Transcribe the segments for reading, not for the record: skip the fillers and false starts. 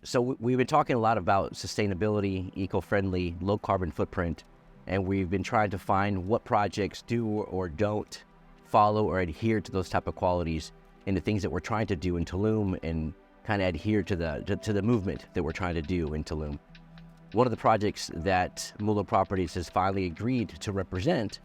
So we've been talking a lot about sustainability, eco-friendly, low carbon footprint, and we've been trying to find what projects do or don't follow or adhere to those type of qualities in the things that we're trying to do in Tulum and kind of adhere to the movement that we're trying to do in Tulum. One of the projects that Muller Properties has finally agreed to represent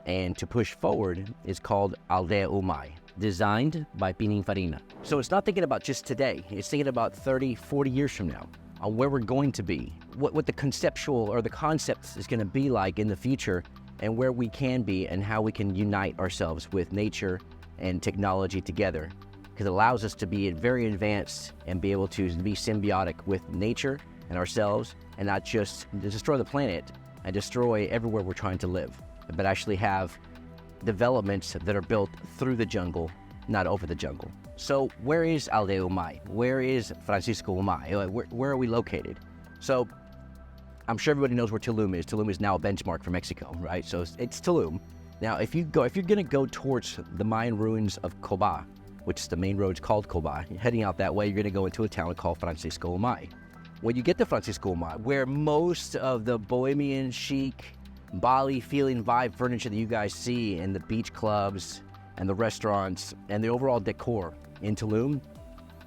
and to push forward is called Aldea Umay, designed by Pininfarina. So it's not thinking about just today, it's thinking about 30, 40 years from now, on where we're going to be, what the conceptual or the concepts is going to be like in the future, and where we can be and how we can unite ourselves with nature and technology together. Because it allows us to be very advanced and be able to be symbiotic with nature and ourselves, and not just destroy the planet and destroy everywhere we're trying to live, but actually have developments that are built through the jungle, not over the jungle. So where is Aldea Umay? Where is Francisco Umay? Where are we located? So I'm sure everybody knows where Tulum is. Tulum is now a benchmark for Mexico, right? So it's Tulum. Now, if you're gonna go towards the Mayan ruins of Coba, which is the main road's called Coba, heading out that way, you're gonna go into a town called Francisco Umay. When you get to Francisco Umay, where most of the bohemian chic, Bali feeling vibe furniture that you guys see in the beach clubs and the restaurants and the overall decor in Tulum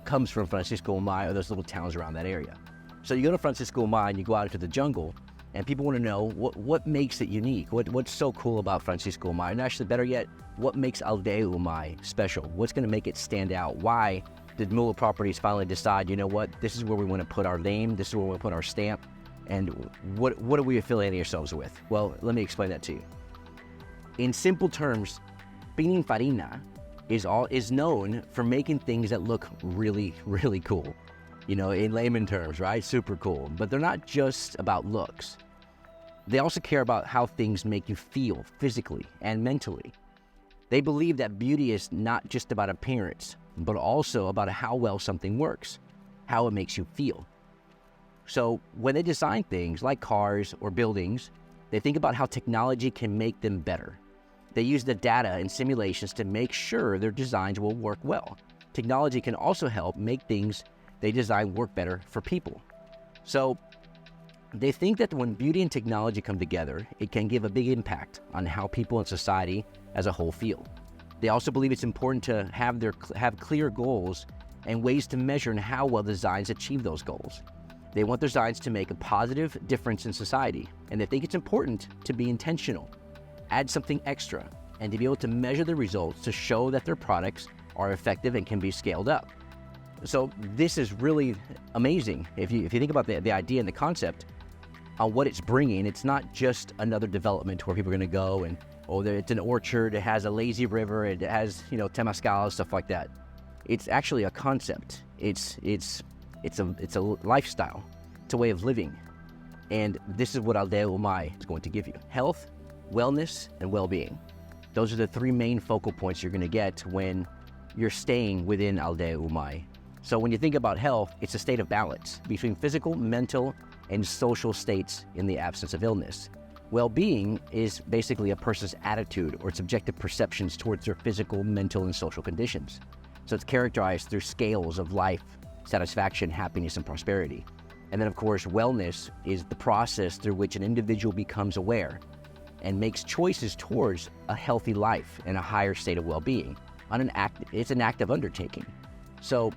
comes from Francisco Umay or those little towns around that area. So you go to Francisco Umay and you go out into the jungle, and people want to know what makes it unique, what's so cool about Francisco Umay, and actually better yet, what makes Aldea Umay special? What's going to make it stand out? Why did Muller Properties finally decide, you know what, this is where we want to put our name, this is where we want to put our stamp, and what are we affiliating ourselves with? Well, let me explain that to you. In simple terms, Pininfarina is known for making things that look really, really cool. You know, in layman terms, right? Super cool. But they're not just about looks. They also care about how things make you feel physically and mentally. They believe that beauty is not just about appearance, but also about how well something works, how it makes you feel. So when they design things like cars or buildings, they think about how technology can make them better. They use the data and simulations to make sure their designs will work well. Technology can also help make things they design work better for people. So they think that when beauty and technology come together, it can give a big impact on how people in society as a whole feel. They also believe it's important to have clear goals and ways to measure and how well designs achieve those goals. They want their designs to make a positive difference in society, and they think it's important to be intentional, add something extra, and to be able to measure the results to show that their products are effective and can be scaled up. So this is really amazing. If you think about the idea and the concept on what it's bringing, it's not just another development where people are going to go and, it's an orchard, it has a lazy river, it has, temazcal, stuff like that. It's actually a concept. It's a lifestyle. It's a way of living. And this is what Aldea Umay is going to give you. Health, wellness, and well-being. Those are the three main focal points you're going to get when you're staying within Aldea Umay. So when you think about health, it's a state of balance between physical, mental, and social states in the absence of illness. Well-being is basically a person's attitude or subjective perceptions towards their physical, mental, and social conditions. So it's characterized through scales of life, satisfaction, happiness, and prosperity. And then, of course, wellness is the process through which an individual becomes aware and makes choices towards a healthy life and a higher state of well-being. It's an active undertaking. So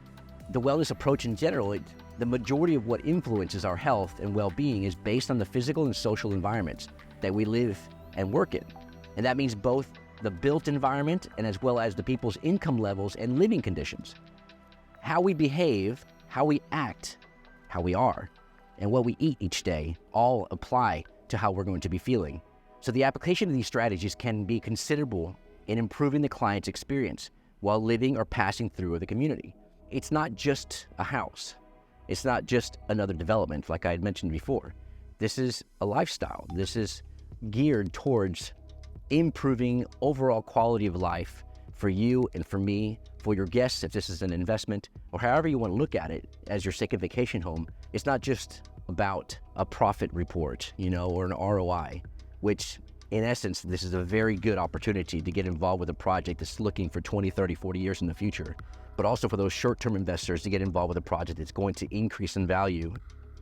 the wellness approach in general, the majority of what influences our health and well-being is based on the physical and social environments that we live and work in. And that means both the built environment and as well as the people's income levels and living conditions. How we behave, how we act, how we are, and what we eat each day all apply to how we're going to be feeling. So the application of these strategies can be considerable in improving the client's experience while living or passing through the community. It's not just a house. It's not just another development like I had mentioned before. This is a lifestyle. This is geared towards improving overall quality of life for you and for me, for your guests if this is an investment, or however you want to look at it as your second vacation home. It's not just about a profit report, or an ROI, which in essence, this is a very good opportunity to get involved with a project that's looking for 20, 30, 40 years in the future. but also for those short-term investors to get involved with a project that's going to increase in value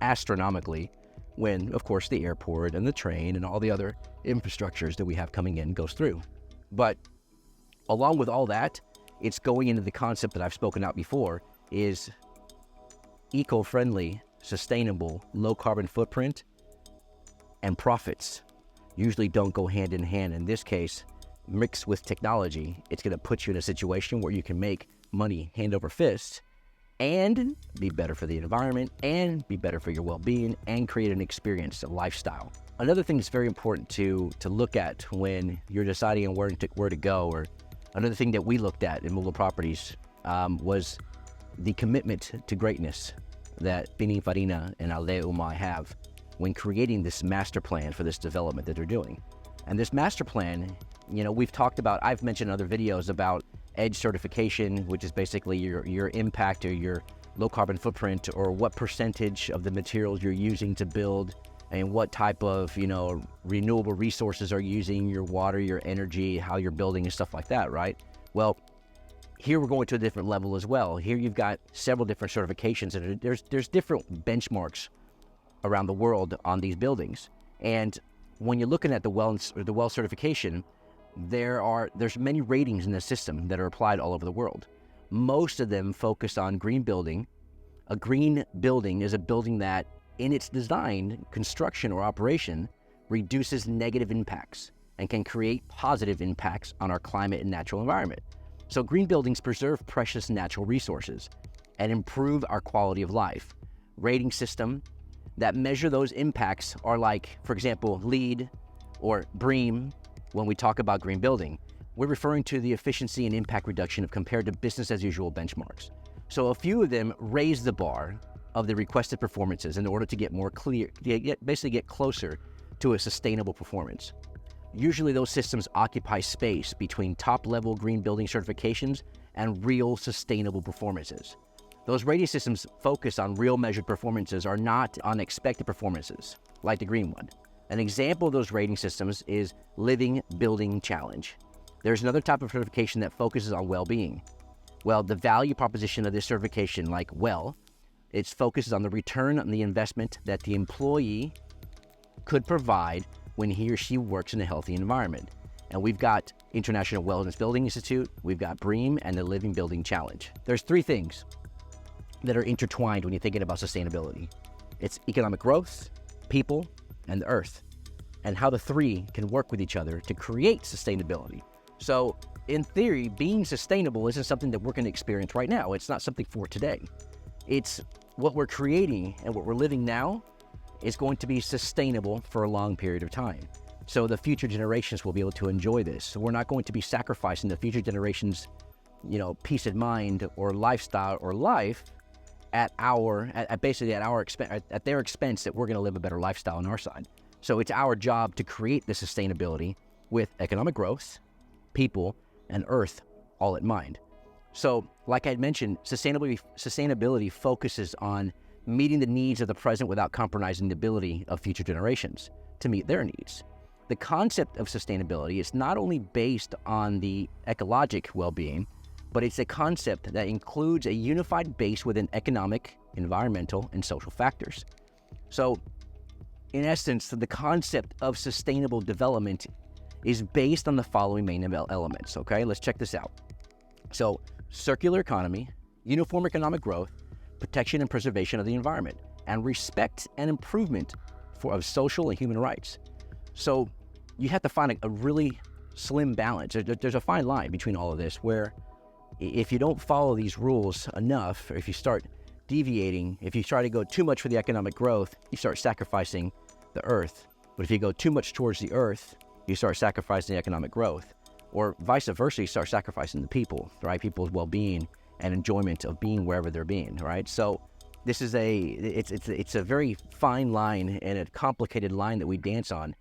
astronomically when, of course, the airport and the train and all the other infrastructures that we have coming in goes through. But along with all that, it's going into the concept that I've spoken out before, is eco-friendly, sustainable, low carbon footprint, and profits usually don't go hand in hand. In this case, mixed with technology, it's going to put you in a situation where you can make money hand over fist and be better for the environment and be better for your well-being and create an experience, a lifestyle. Another thing that's very important to look at when you're deciding on where to go, or another thing that we looked at in Muller Properties was the commitment to greatness that Pininfarina and Aldea Umay have when creating this master plan for this development that they're doing. And this master plan, we've talked about, I've mentioned in other videos about EDGE certification, which is basically your impact or your low carbon footprint, or what percentage of the materials you're using to build, and what type of, renewable resources are using, your water, your energy, how you're building and stuff like that, right? Well, here we're going to a different level as well. Here you've got several different certifications, and there's different benchmarks around the world on these buildings. And when you're looking at the WELL certification, there's many ratings in the system that are applied all over the world. Most of them focus on green building. A green building is a building that, in its design, construction, or operation, reduces negative impacts and can create positive impacts on our climate and natural environment. So green buildings preserve precious natural resources and improve our quality of life. Rating system that measure those impacts are like, for example, LEED or BREEAM. When we talk about green building, we're referring to the efficiency and impact reduction of compared to business as usual benchmarks. So a few of them raise the bar of the requested performances in order to get more clear, basically get closer to a sustainable performance. Usually those systems occupy space between top-level green building certifications and real sustainable performances. Those rating systems focus on real measured performances, are not on expected performances, like the green one. An example of those rating systems is Living Building Challenge. There's another type of certification that focuses on well-being. Well, the value proposition of this certification, like WELL, it focuses on the return on the investment that the employee could provide when he or she works in a healthy environment. And we've got International Wellness Building Institute, we've got BREEAM, and the Living Building Challenge. There's three things that are intertwined when you're thinking about sustainability. It's economic growth, people, and the earth, and how the three can work with each other to create sustainability. So in theory, being sustainable isn't something that we're going to experience right now. It's not something for today. It's what we're creating, and what we're living now is going to be sustainable for a long period of time. So the future generations will be able to enjoy this. So we're not going to be sacrificing the future generations, peace of mind or lifestyle or life at their expense, that we're going to live a better lifestyle on our side. So it's our job to create the sustainability with economic growth, people, and earth all in mind. So like I mentioned, sustainability focuses on meeting the needs of the present without compromising the ability of future generations to meet their needs. The concept of sustainability is not only based on the ecologic well-being, but it's a concept that includes a unified base within economic, environmental, and social factors. So, in essence, the concept of sustainable development is based on the following main elements, okay? Let's check this out. So, circular economy, uniform economic growth, protection and preservation of the environment, and respect and improvement of social and human rights. So, you have to find a really slim balance. There's a fine line between all of this, where if you don't follow these rules enough, or if you start deviating, if you try to go too much for the economic growth, you start sacrificing the earth. But if you go too much towards the earth, you start sacrificing the economic growth. Or vice versa, you start sacrificing the people, right? People's well-being and enjoyment of being wherever they're being, right? So this is it's a very fine line and a complicated line that we dance on.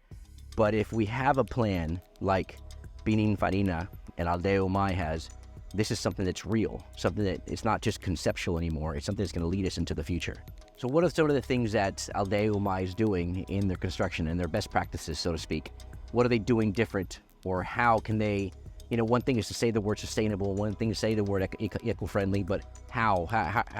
But if we have a plan like Pininfarina and Aldea Umay has, this is something that's real, something that it's not just conceptual anymore. It's something that's going to lead us into the future. So what are some of the things that Aldea Umay is doing in their construction and their best practices, so to speak? What are they doing different, or how can they, one thing is to say the word sustainable, one thing is to say the word eco-friendly, but how,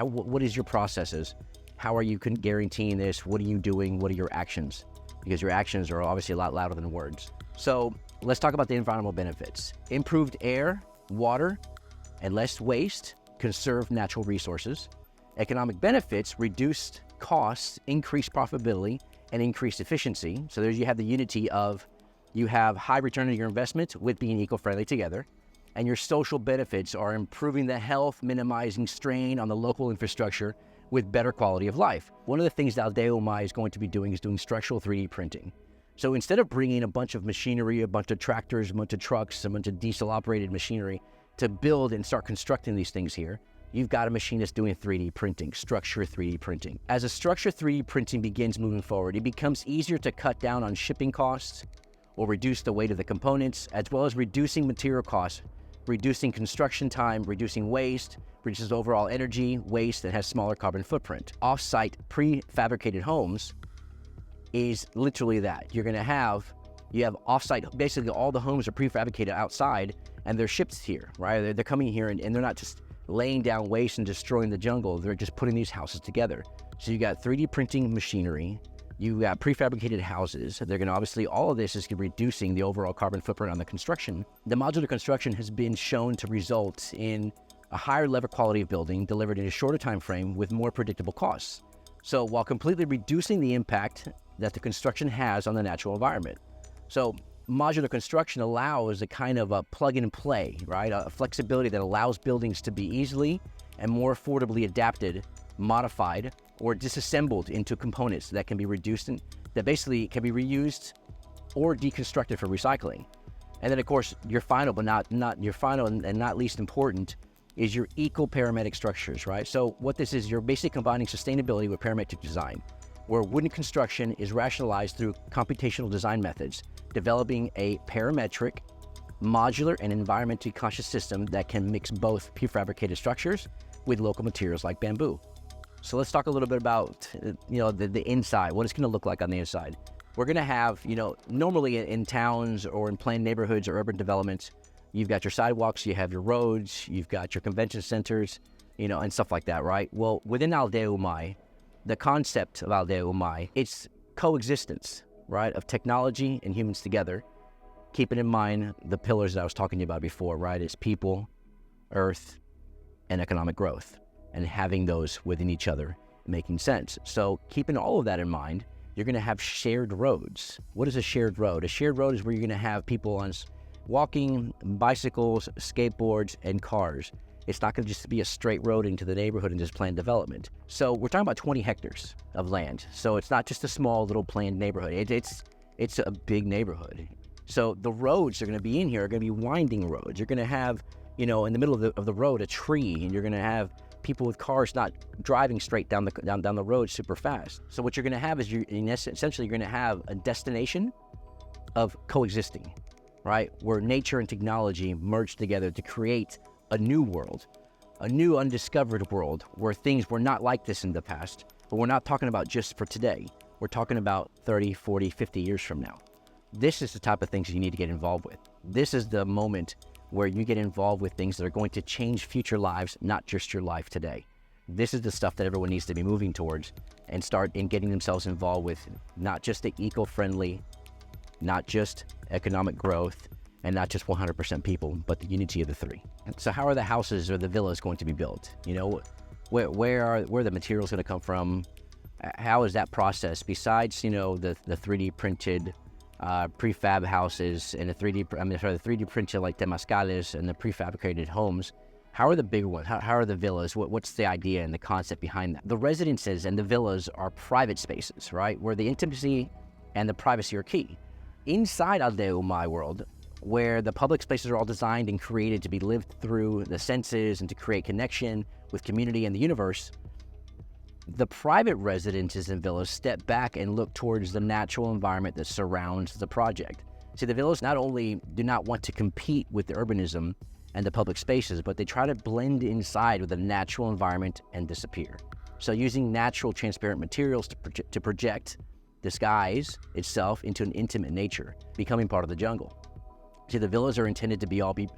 what is your processes? How are you guaranteeing this? What are you doing? What are your actions? Because your actions are obviously a lot louder than words. So let's talk about the environmental benefits. Improved air, water, and less waste, conserve natural resources. Economic benefits, reduced costs, increased profitability, and increased efficiency. So there you have the unity of, you have high return on your investment with being eco-friendly together. And your social benefits are improving the health, minimizing strain on the local infrastructure with better quality of life. One of the things that Aldea Umay is going to be doing is doing structural 3D printing. So instead of bringing a bunch of machinery, a bunch of tractors, a bunch of trucks, a bunch of diesel-operated machinery to build and start constructing these things here, you've got a machinist doing 3D printing, structure 3D printing. As a structure 3D printing begins moving forward, it becomes easier to cut down on shipping costs or reduce the weight of the components, as well as reducing material costs, reducing construction time, reducing waste, reduces overall energy, waste, and has smaller carbon footprint. Off-site prefabricated homes is literally that. You have off-site, basically all the homes are prefabricated outside and they're shipped here, right? They're coming here and they're not just laying down waste and destroying the jungle. They're just putting these houses together. So you got 3D printing machinery, you got prefabricated houses. They're going to obviously, all of this is reducing the overall carbon footprint on the construction. The modular construction has been shown to result in a higher level quality of building delivered in a shorter time frame with more predictable costs. So while completely reducing the impact that the construction has on the natural environment. So modular construction allows a kind of a plug and play, right? A flexibility that allows buildings to be easily and more affordably adapted, modified, or disassembled into components that can be reduced and that basically can be reused or deconstructed for recycling. And then of course, your final, but not your final and not least important, is your eco-parametric structures, right? So what this is, you're basically combining sustainability with parametric design, where wooden construction is rationalized through computational design methods, developing a parametric, modular, and environmentally conscious system that can mix both prefabricated structures with local materials like bamboo. So let's talk a little bit about, the inside, what it's going to look like on the inside. We're going to have, normally in towns or in planned neighborhoods or urban developments, you've got your sidewalks, you have your roads, you've got your convention centers, and stuff like that, right? Well, within Aldea Umay, the concept of Aldea Umay, it's coexistence, right, of technology and humans together, keeping in mind the pillars that I was talking to you about before, right? It's people, earth, and economic growth, and having those within each other making sense. So keeping all of that in mind, you're going to have shared roads. What is a shared road? A shared road is where you're going to have people on walking, bicycles, skateboards, and cars. It's not going to just be a straight road into the neighborhood and just planned development. So we're talking about 20 hectares of land. So it's not just a small little planned neighborhood. It's a big neighborhood. So the roads that are going to be in here are going to be winding roads. You're going to have, in the middle of the road, a tree, and you're going to have people with cars not driving straight down the road super fast. So what you're going to have is essentially you're going to have a destination of coexisting, right? Where nature and technology merge together to create a new world, a new undiscovered world where things were not like this in the past, but we're not talking about just for today. We're talking about 30, 40, 50 years from now. This is the type of things you need to get involved with. This is the moment where you get involved with things that are going to change future lives, not just your life today. This is the stuff that everyone needs to be moving towards and start in getting themselves involved with, not just the eco-friendly, not just economic growth, and not just 100% people, but the unity of the three. So how are the houses or the villas going to be built? Where are the materials going to come from? How is that process? Besides, the 3D printed prefab houses and the 3D printed like temazcales and the prefabricated homes, how are the bigger ones? How are the villas? What's the idea and the concept behind that? The residences and the villas are private spaces, right? Where the intimacy and the privacy are key. Inside Aldea Umay world, where the public spaces are all designed and created to be lived through the senses and to create connection with community and the universe, the private residences and villas step back and look towards the natural environment that surrounds the project. See, the villas not only do not want to compete with the urbanism and the public spaces, but they try to blend inside with the natural environment and disappear. So using natural transparent materials to project, disguise itself into an intimate nature, becoming part of the jungle. See, the villas are intended to all be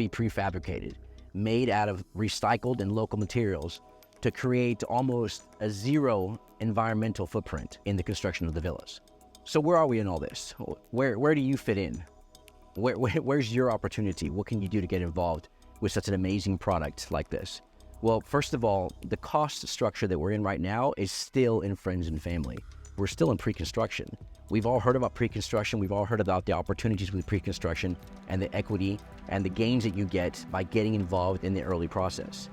prefabricated, made out of recycled and local materials to create almost a zero environmental footprint in the construction of the villas. So where are we in all this? Where do you fit in? Where's your opportunity? What can you do to get involved with such an amazing product like this? Well, first of all, the cost structure that we're in right now is still in friends and family. We're still in pre-construction. We've all heard about pre-construction. We've all heard about the opportunities with pre-construction and the equity and the gains that you get by getting involved in the early process.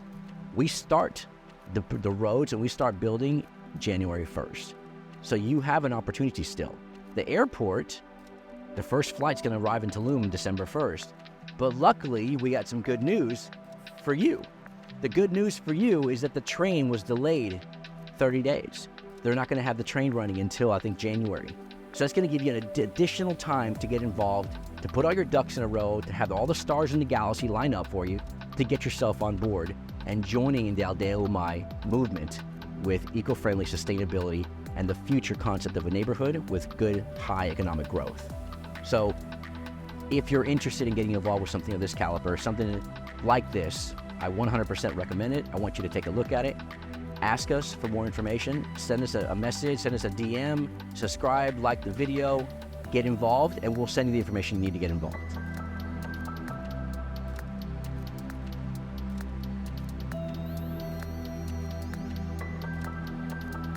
We start the roads and we start building January 1st. So you have an opportunity still. The airport, the first flight's gonna arrive in Tulum December 1st. But luckily, we got some good news for you. The good news for you is that the train was delayed 30 days. They're not gonna have the train running until, I think, January. So that's gonna give you an additional time to get involved, to put all your ducks in a row, to have all the stars in the galaxy line up for you, to get yourself on board and joining in the Aldea Umay movement with eco-friendly sustainability and the future concept of a neighborhood with good, high economic growth. So if you're interested in getting involved with something of this caliber, something like this, I 100% recommend it. I want you to take a look at it. Ask us for more information. Send us a message, send us a DM, subscribe, like the video, get involved, and we'll send you the information you need to get involved.